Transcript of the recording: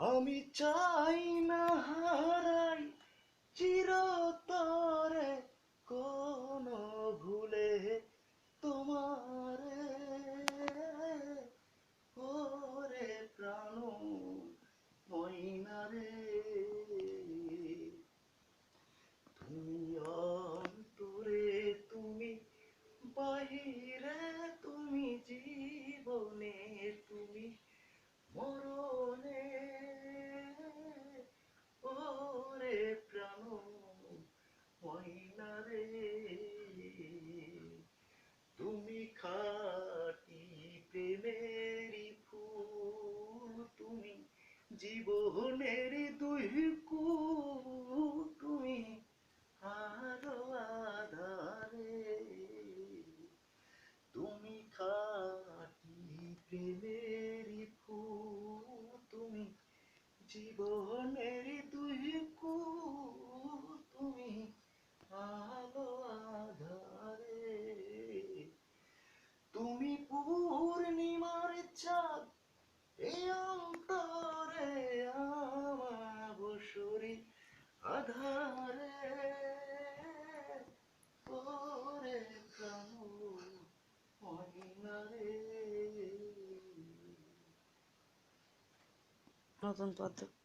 আমি চাই না হারাই চিরতরে কোনো ভুলে তোমারে, ওরে প্রাণ ময়না রে। তুমি অন্তরে, তুমি বাহিরে, তুমি জীবনে, তুমি মরণে, ওরে প্রাণ ময়না রে। তুমি খাঁটি প্রেমেরই ফুল, তুমি জীবনের দুই কুল, তুমি আলো আঁধারে। তুমি খাঁটি প্রেমেরই ফুল, তুমি জীবনের দুই কুল, তুমি আলো আঁধারে। তুমি পূর্ণিমার চাঁদ এই অন্তরে, আমার বসরি আধারে, ওরে প্রাণ ময়না রে। নতুন পদ্ধতি।